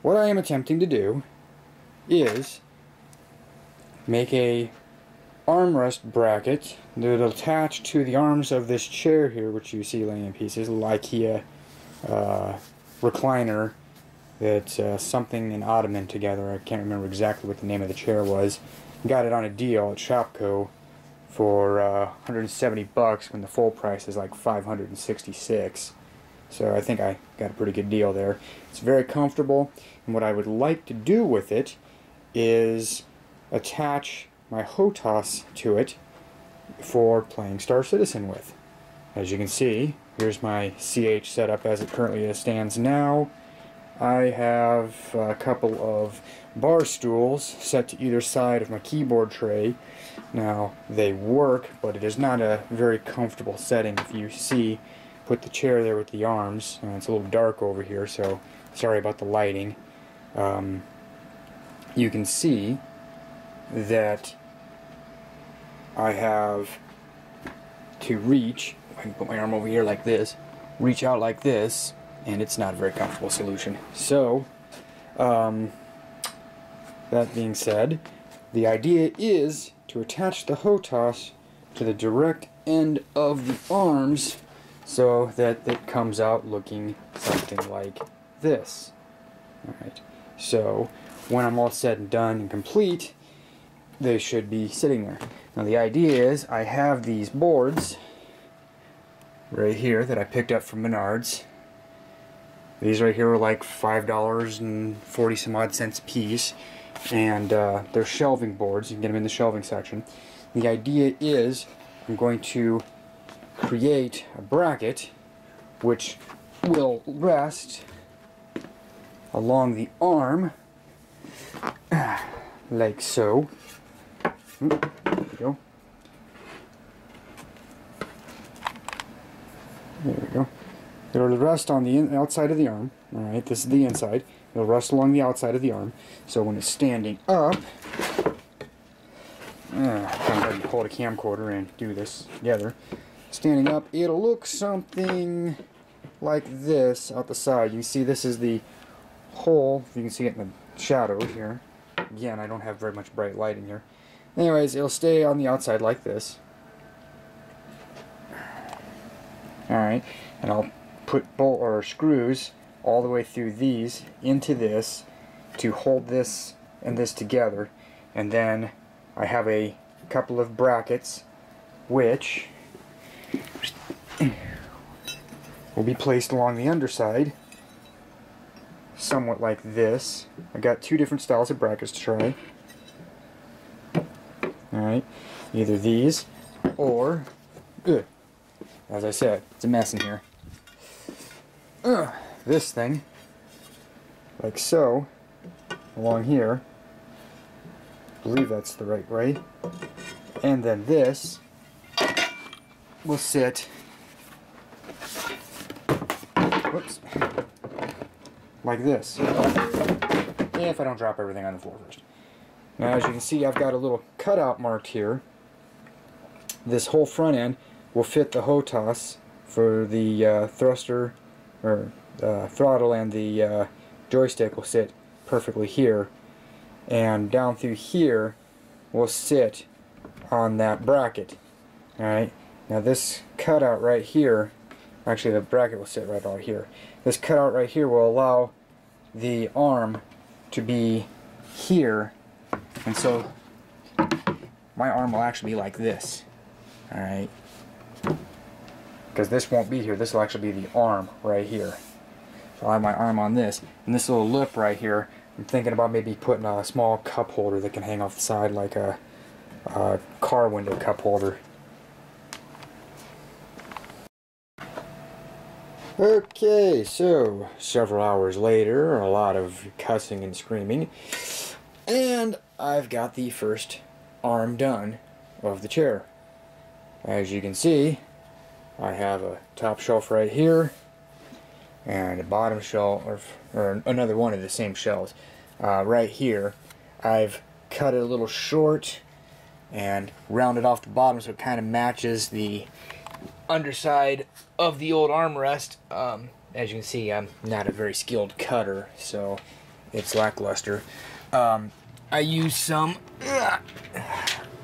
what I am attempting to do is make a armrest bracket that will attach to the arms of this chair here, which you see laying in pieces, IKEA recliner that's something and ottoman together. I can't remember exactly what the name of the chair was. Got it on a deal at Shopko for 170 bucks when the full price is like 566. So I think I got a pretty good deal there. It's very comfortable, and what I would like to do with it is attach my Hotas to it for playing Star Citizen with. As you can see, here's my CH setup as it currently stands now. I have a couple of bar stools set to either side of my keyboard tray. Now, they work, but it is not a very comfortable setting. If you see, put the chair there with the arms. It's a little dark over here, so sorry about the lighting. You can see that I have to reach, I can put my arm over here like this, reach out like this, and it's not a very comfortable solution. So, that being said, the idea is to attach the Hotas to the direct end of the arms so that it comes out looking something like this. Alright, so when I'm all said and done and complete, they should be sitting there. Now the idea is I have these boards right here that I picked up from Menards. These right here are like $5.40 some odd cents a piece, and they're shelving boards. You can get them in the shelving section. The idea is I'm going to create a bracket which will rest along the arm like so. There we go. There we go. It'll rest on the outside of the arm. Alright, this is the inside. It'll rest along the outside of the arm. So when it's standing up, I'm going to hold a camcorder and do this together. Standing up, it'll look something like this out the side. You can see this is the hole. You can see it in the shadow here. Again, I don't have very much bright light in here. Anyways, it'll stay on the outside like this. Alright, and I'll put bolt or screws all the way through these into this to hold this and this together, and then I have a couple of brackets which will be placed along the underside somewhat like this. I got two different styles of brackets to try. Alright, either these or as I said, it's a mess in here. This thing, like so, along here. I believe that's the right way. And then this will sit, whoops, like this. If I don't drop everything on the floor first. Now, as you can see, I've got a little cutout marked here. This whole front end will fit the Hotas for the thruster or throttle, and the joystick will sit perfectly here, and down through here will sit on that bracket. Alright, now this cutout right here, actually the bracket will sit right out here. This cutout right here will allow the arm to be here, and so my arm will actually be like this. Alright, because this won't be here, this will actually be the arm right here. So I'll have my arm on this, and this little lip right here, I'm thinking about maybe putting a small cup holder that can hang off the side like a car window cup holder. Okay, so several hours later, a lot of cussing and screaming, and I've got the first arm done of the chair. As you can see, I have a top shelf right here and a bottom shelf, or another one of the same shelves right here. I've cut it a little short and rounded off the bottom so it kind of matches the underside of the old armrest. As you can see, I'm not a very skilled cutter, so it's lackluster. I use some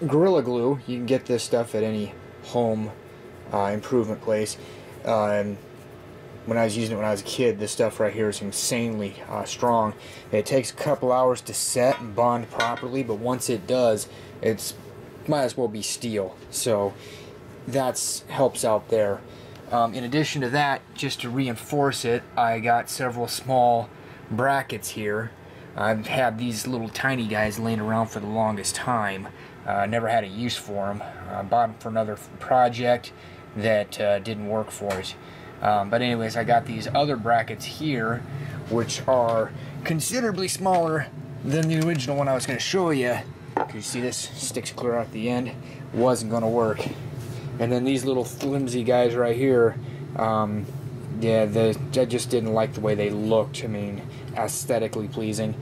Gorilla Glue. You can get this stuff at any home improvement place. When I was using it when I was a kid, this stuff right here is insanely strong. It takes a couple hours to set and bond properly, but once it does, it's might as well be steel. So that helps out there. In addition to that, just to reinforce it, I got several small brackets here. I've had these little tiny guys laying around for the longest time. Never had a use for them. Bought them for another project that didn't work for it. But anyways, I got these other brackets here, which are considerably smaller than the original one I was going to show you. You see this sticks clear out the end. Wasn't going to work. And then these little flimsy guys right here, yeah, I just didn't like the way they looked. I mean, aesthetically pleasing.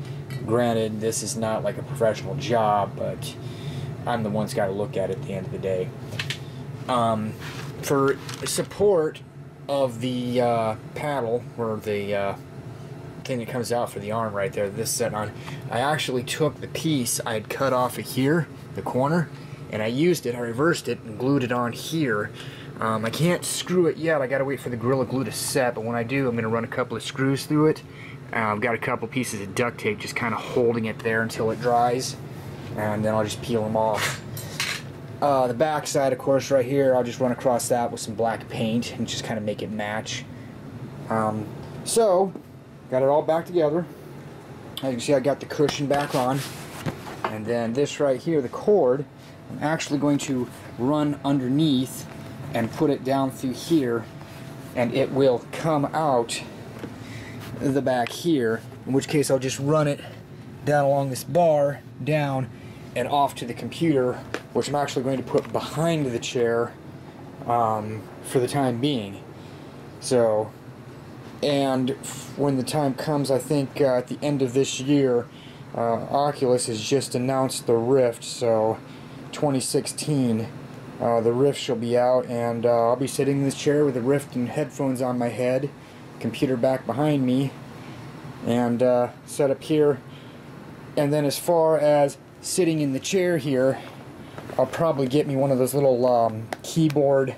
Granted, this is not like a professional job, but I'm the one that's got to look at it at the end of the day. For support of the paddle, or the thing that comes out for the arm right there, this set on, I actually took the piece I had cut off of here, the corner, and I used it, I reversed it and glued it on here. I can't screw it yet, I gotta wait for the Gorilla Glue to set, but when I do, I'm gonna run a couple of screws through it. I've got a couple pieces of duct tape just kind of holding it there until it dries, and then I'll just peel them off. The back side, of course, right here, I'll just run across that with some black paint and just kind of make it match. So, got it all back together. As you can see, I got the cushion back on. And then this right here, the cord, I'm actually going to run underneath and put it down through here, and it will come out the back here, in which case I'll just run it down along this bar, down, and off to the computer, which I'm actually going to put behind the chair for the time being. So, and when the time comes, I think at the end of this year, Oculus has just announced the Rift, so 2016, the Rift shall be out, and I'll be sitting in this chair with the Rift and headphones on my head, computer back behind me, and set up here. And then as far as sitting in the chair here, I'll probably get me one of those little keyboard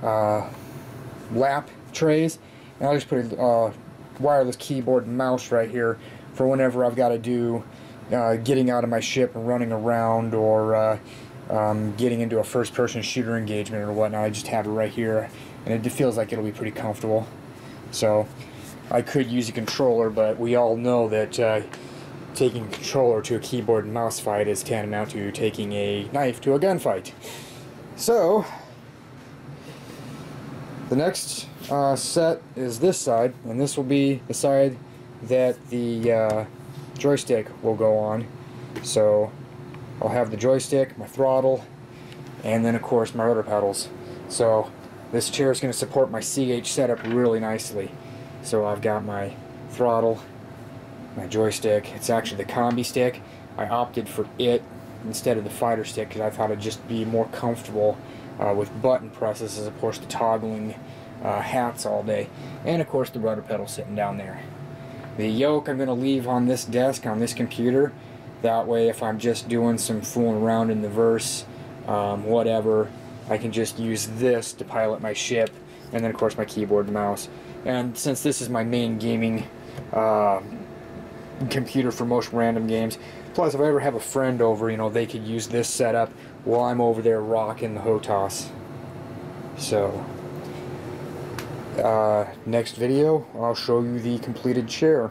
lap trays, and I'll just put a wireless keyboard and mouse right here for whenever I've got to do getting out of my ship and running around, or getting into a first-person shooter engagement or whatnot. I just have it right here, and it feels like it'll be pretty comfortable. So I could use a controller, but we all know that taking a controller to a keyboard and mouse fight is tantamount to taking a knife to a gunfight. So the next set is this side, and this will be the side that the joystick will go on. So I'll have the joystick, my throttle, and then of course my rotor pedals. So this chair is going to support my CH setup really nicely. So I've got my throttle, my joystick. It's actually the combi stick. I opted for it instead of the fighter stick because I thought it'd just be more comfortable with button presses as opposed to toggling hats all day. And of course the rudder pedal sitting down there. The yoke I'm going to leave on this desk, on this computer. That way if I'm just doing some fooling around in the verse, whatever, I can just use this to pilot my ship, and then of course my keyboard and mouse. And since this is my main gaming computer for most random games, plus if I ever have a friend over, you know, they could use this setup while I'm over there rocking the Hotas. So next video I'll show you the completed chair.